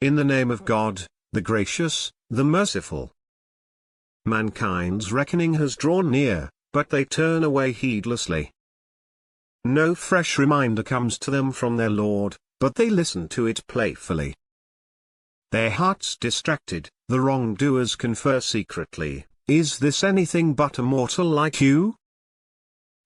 in the name of God, the gracious, the merciful. Mankind's reckoning has drawn near, but they turn away heedlessly. No fresh reminder comes to them from their Lord, but they listen to it playfully. Their hearts distracted, the wrongdoers confer secretly, "Is this anything but a mortal like you?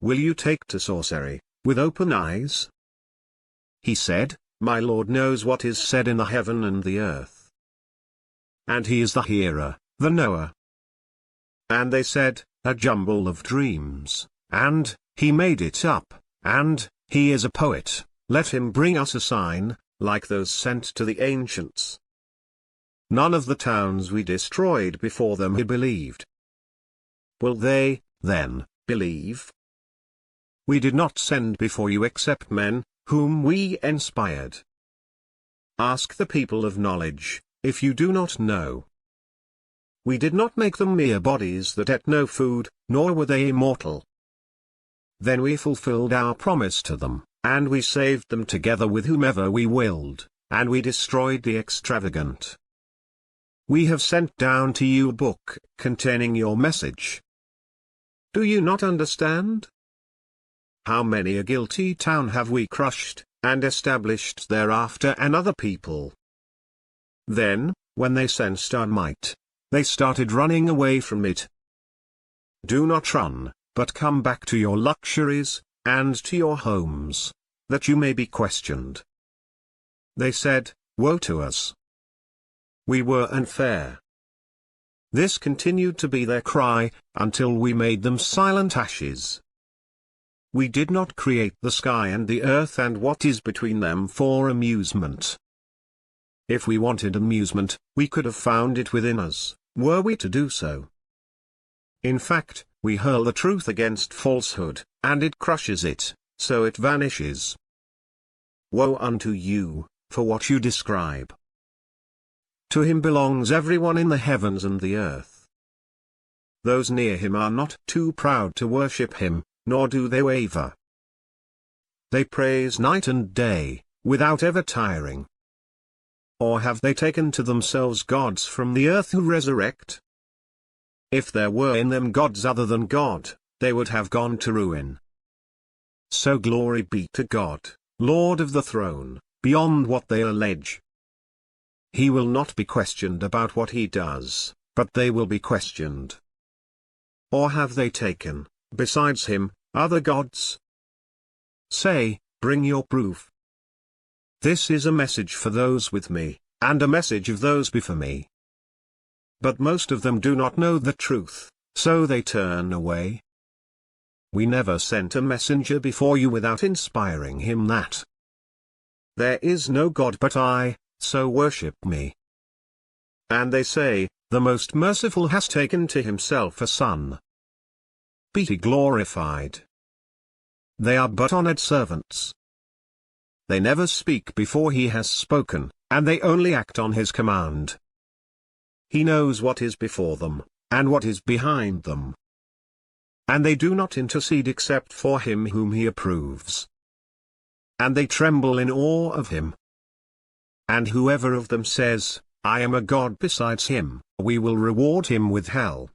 Will you take to sorcery, with open eyes?" He said, "My Lord knows what is said in the heaven and the earth. And he is the hearer, the knower." And they said, "A jumble of dreams, and he made it up, and he is a poet, let him bring us a sign, like those sent to the ancients." None of the towns we destroyed before them had believed. Will they, then, believe? We did not send before you except men, whom we inspired. Ask the people of knowledge, if you do not know. We did not make them mere bodies that ate no food, nor were they immortal. Then we fulfilled our promise to them, and we saved them together with whomever we willed, and we destroyed the extravagant. We have sent down to you a book, containing your message. Do you not understand? How many a guilty town have we crushed, and established thereafter another people? Then, when they sensed our might, they started running away from it. Do not run, but come back to your luxuries, and to your homes, that you may be questioned. They said, "Woe to us! We were unfair." This continued to be their cry, until we made them silent ashes. We did not create the sky and the earth and what is between them for amusement. If we wanted amusement, we could have found it within us, were we to do so. In fact, we hurl the truth against falsehood, and it crushes it, so it vanishes. Woe unto you, for what you describe. To him belongs everyone in the heavens and the earth. Those near him are not too proud to worship him, nor do they waver. They praise night and day, without ever tiring. Or have they taken to themselves gods from the earth who resurrect? If there were in them gods other than God, they would have gone to ruin. So glory be to God, Lord of the throne, beyond what they allege. He will not be questioned about what he does, but they will be questioned. Or have they taken, besides him, other gods? Say, bring your proof. This is a message for those with me, and a message of those before me. But most of them do not know the truth, so they turn away. We never sent a messenger before you without inspiring him that there is no God but I, so worship me. And they say, the Most Merciful has taken to himself a son. Be he glorified. They are but honored servants. They never speak before he has spoken, and they only act on his command. He knows what is before them, and what is behind them. And they do not intercede except for him whom he approves. And they tremble in awe of him. And whoever of them says, I am a god besides him, we will reward him with hell.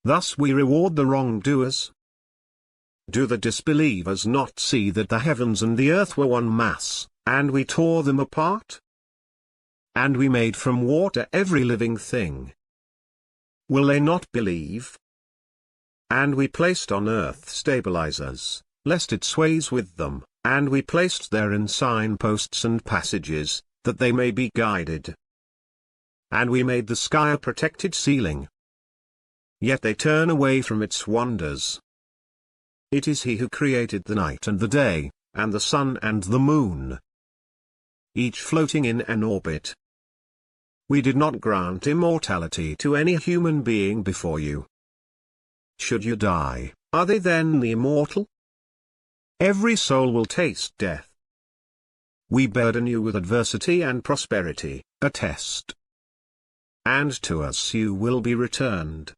Thus we reward the wrongdoers. Do the disbelievers not see that the heavens and the earth were one mass, and we tore them apart? And we made from water every living thing. Will they not believe? And we placed on earth stabilizers, lest it sways with them, and we placed therein signposts and passages, that they may be guided. And we made the sky a protected ceiling. Yet they turn away from its wonders. It is he who created the night and the day, and the sun and the moon, each floating in an orbit. We did not grant immortality to any human being before you. Should you die, are they then the immortal? Every soul will taste death. We burden you with adversity and prosperity, a test. And to us you will be returned.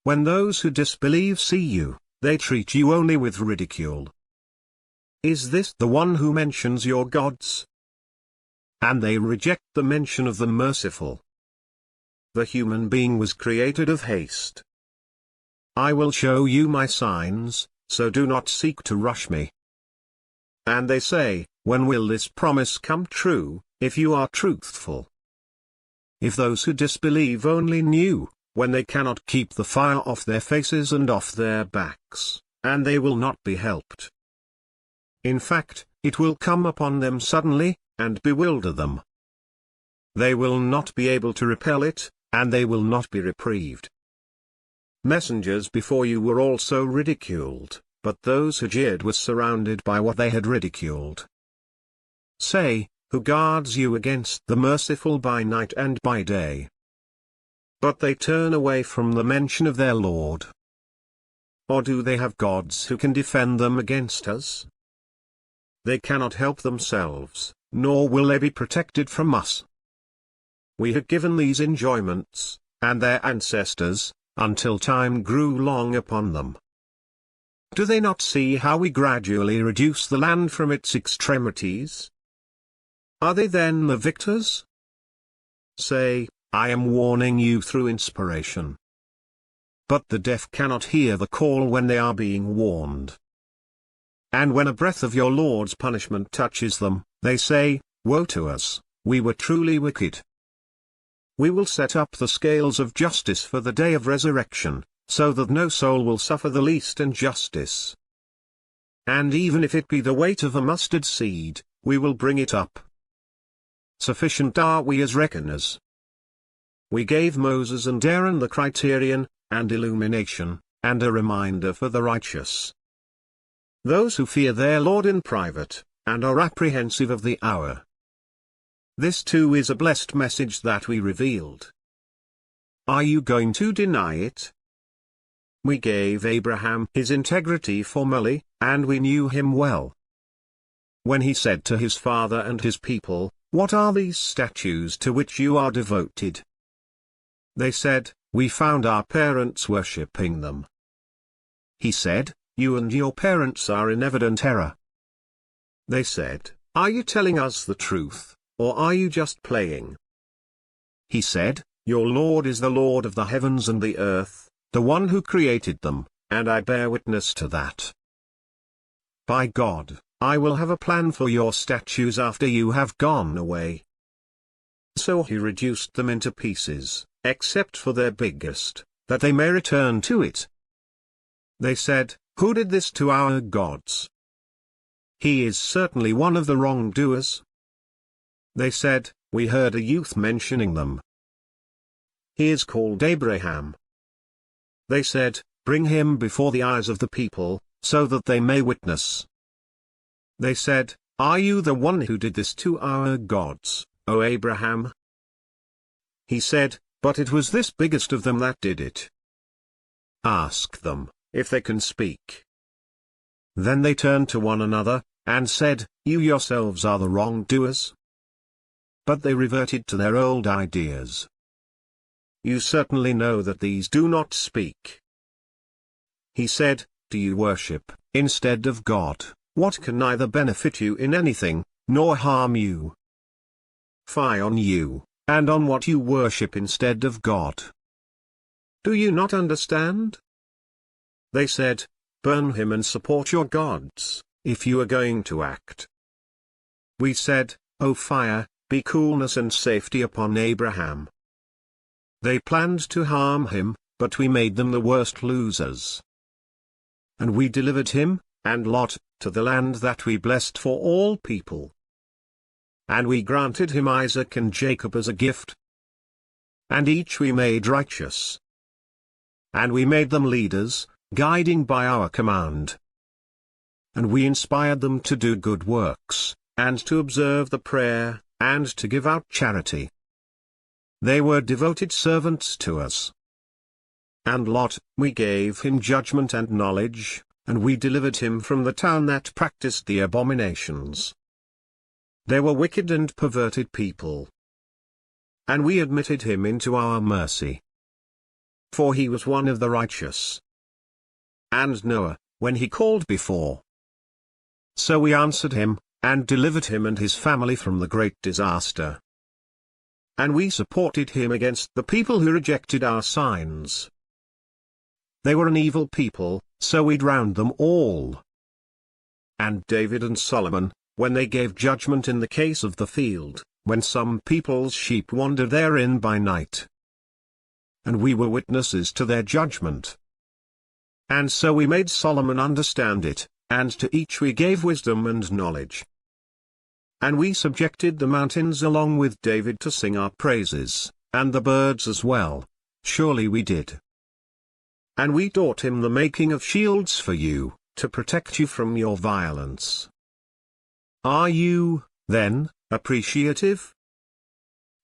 When those who disbelieve see you, they treat you only with ridicule. Is this the one who mentions your gods? and they reject the mention of the merciful. The human being was created of haste. I will show you my signs, so do not seek to rush me. And they say, when will this promise come true, if you are truthful? If those who disbelieve only knew, when they cannot keep the fire off their faces and off their backs, and they will not be helped. In fact, it will come upon them suddenly, and bewilder them. They will not be able to repel it, and they will not be reprieved. Messengers before you were also ridiculed, but those who jeered were surrounded by what they had ridiculed. Say, who guards you against the merciful by night and by day? But they turn away from the mention of their Lord. Or do they have gods who can defend them against us? They cannot help themselves, nor will they be protected from us. We had given these enjoyments, and their ancestors, until time grew long upon them. Do they not see how we gradually reduce the land from its extremities? Are they then the victors? Say, I am warning you through inspiration. But the deaf cannot hear the call when they are being warned. And when a breath of your Lord's punishment touches them, they say, woe to us, we were truly wicked. We will set up the scales of justice for the day of resurrection, so that no soul will suffer the least injustice. And even if it be the weight of a mustard seed, we will bring it up. Sufficient are we as reckoners. We gave Moses and Aaron the criterion, and illumination, and a reminder for the righteous. Those who fear their Lord in private, and are apprehensive of the hour. This too is a blessed message that we revealed. Are you going to deny it? We gave Abraham his integrity formally, and we knew him well. When he said to his father and his people, what are these statues to which you are devoted? They said, we found our parents worshipping them. He said, you and your parents are in evident error. They said, are you telling us the truth, or are you just playing? He said, your Lord is the Lord of the heavens and the earth, the one who created them, and I bear witness to that. By God, I will have a plan for your statues after you have gone away. So he reduced them into pieces, except for their biggest, that they may return to it. They said, who did this to our gods? He is certainly one of the wrongdoers. They said, we heard a youth mentioning them. He is called Abraham. They said, bring him before the eyes of the people, so that they may witness. They said, are you the one who did this to our gods, O Abraham? He said, but it was this biggest of them that did it. Ask them, if they can speak. Then they turned to one another, and said, you yourselves are the wrongdoers. But they reverted to their old ideas. You certainly know that these do not speak. He said, do you worship, instead of God, what can neither benefit you in anything, nor harm you? Fie on you, and on what you worship instead of God. Do you not understand? They said, burn him and support your gods, if you are going to act. We said, O fire, be coolness and safety upon Abraham. They planned to harm him, but we made them the worst losers. And we delivered him, and Lot, to the land that we blessed for all people. And we granted him Isaac and Jacob as a gift. And each we made righteous. And we made them leaders, guiding by our command. And we inspired them to do good works, and to observe the prayer, and to give out charity. They were devoted servants to us. And Lot, we gave him judgment and knowledge, and we delivered him from the town that practiced the abominations. They were wicked and perverted people. And we admitted him into our mercy. For he was one of the righteous. And Noah, when he called before. So we answered him, and delivered him and his family from the great disaster. And we supported him against the people who rejected our signs. They were an evil people, so we drowned them all. And David and Solomon, when they gave judgment in the case of the field, when some people's sheep wandered therein by night. And we were witnesses to their judgment. And so we made Solomon understand it, and to each we gave wisdom and knowledge. And we subjected the mountains along with David to sing our praises, and the birds as well, surely we did. And we taught him the making of shields for you, to protect you from your violence. Are you, then, appreciative?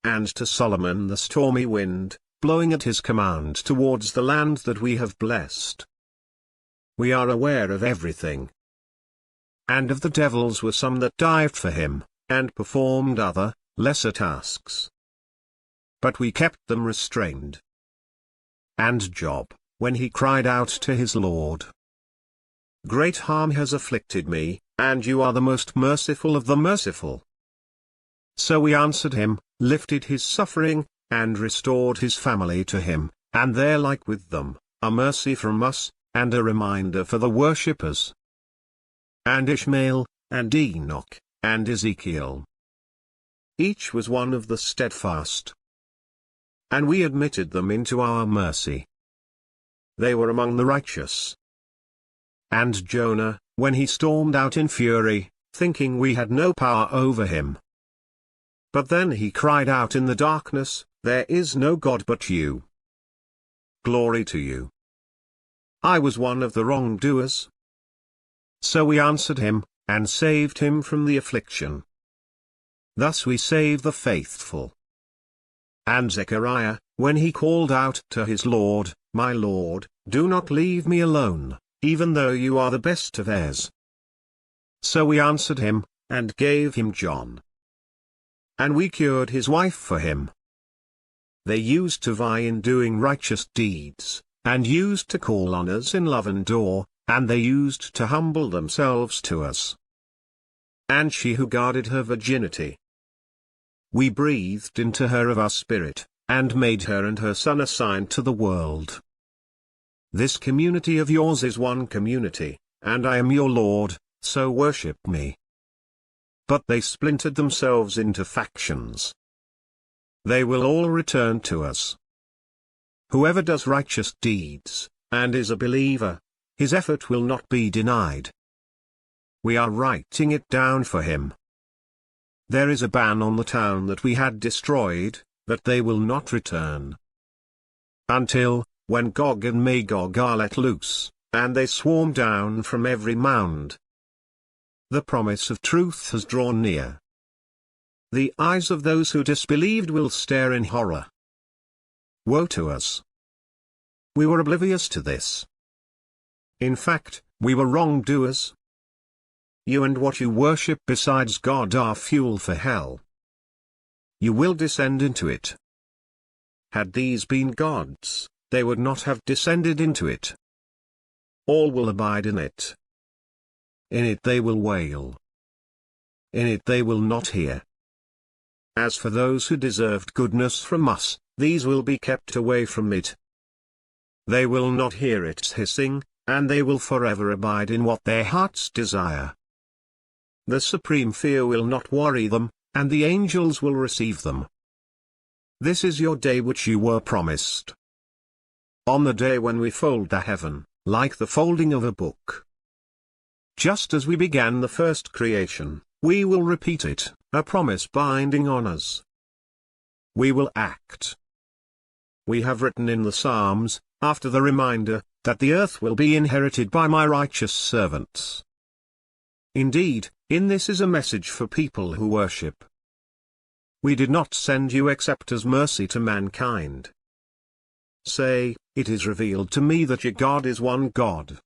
And to Solomon the stormy wind, blowing at his command towards the land that we have blessed. We are aware of everything. And of the devils were some that dived for him, and performed other, lesser tasks. But we kept them restrained. And Job, when he cried out to his Lord, "Great harm has afflicted me, and you are the most merciful of the merciful." So we answered him, lifted his suffering, and restored his family to him, and their like with them, a mercy from us, and a reminder for the worshippers. And Ishmael, and Enoch, and Ezekiel. Each was one of the steadfast. And we admitted them into our mercy. They were among the righteous. And Jonah, when he stormed out in fury, thinking we had no power over him. But then he cried out in the darkness, "There is no God but you. Glory to you." I was one of the wrongdoers. So we answered him, and saved him from the affliction. Thus we save the faithful. And Zechariah, when he called out to his Lord, "My Lord, do not leave me alone, even though you are the best of heirs." So we answered him, and gave him John. And we cured his wife for him. They used to vie in doing righteous deeds, and used to call on us in love and awe, and they used to humble themselves to us. And she who guarded her virginity, we breathed into her of our spirit, and made her and her son a sign to the world. This community of yours is one community, and I am your Lord, so worship me. But they splintered themselves into factions. They will all return to us. Whoever does righteous deeds, and is a believer, his effort will not be denied. We are writing it down for him. There is a ban on the town that we had destroyed, that they will not return. Until, when Gog and Magog are let loose, and they swarm down from every mound. The promise of truth has drawn near. The eyes of those who disbelieved will stare in horror. Woe to us! We were oblivious to this. In fact, we were wrongdoers. You and what you worship besides God are fuel for hell. You will descend into it. Had these been gods, they would not have descended into it. All will abide in it. In it they will wail. In it they will not hear. As for those who deserved goodness from us, these will be kept away from it. They will not hear its hissing, and they will forever abide in what their hearts desire. The supreme fear will not worry them, and the angels will receive them. This is your day which you were promised. On the day when we fold the heaven, like the folding of a book. Just as we began the first creation, we will repeat it, a promise binding on us. We will act. We have written in the Psalms, after the reminder, that the earth will be inherited by my righteous servants. Indeed, in this is a message for people who worship. We did not send you except as mercy to mankind. Say, it is revealed to me that your God is one God.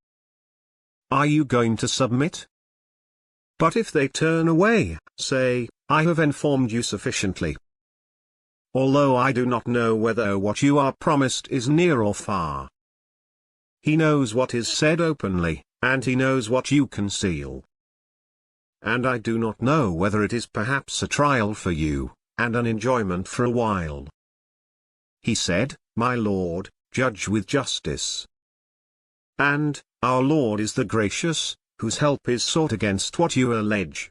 Are you going to submit? But if they turn away, say, I have informed you sufficiently. Although I do not know whether what you are promised is near or far. He knows what is said openly, and he knows what you conceal. and I do not know whether it is perhaps a trial for you, and an enjoyment for a while." He said, "My Lord, judge with justice." And, our Lord is the gracious, whose help is sought against what you allege.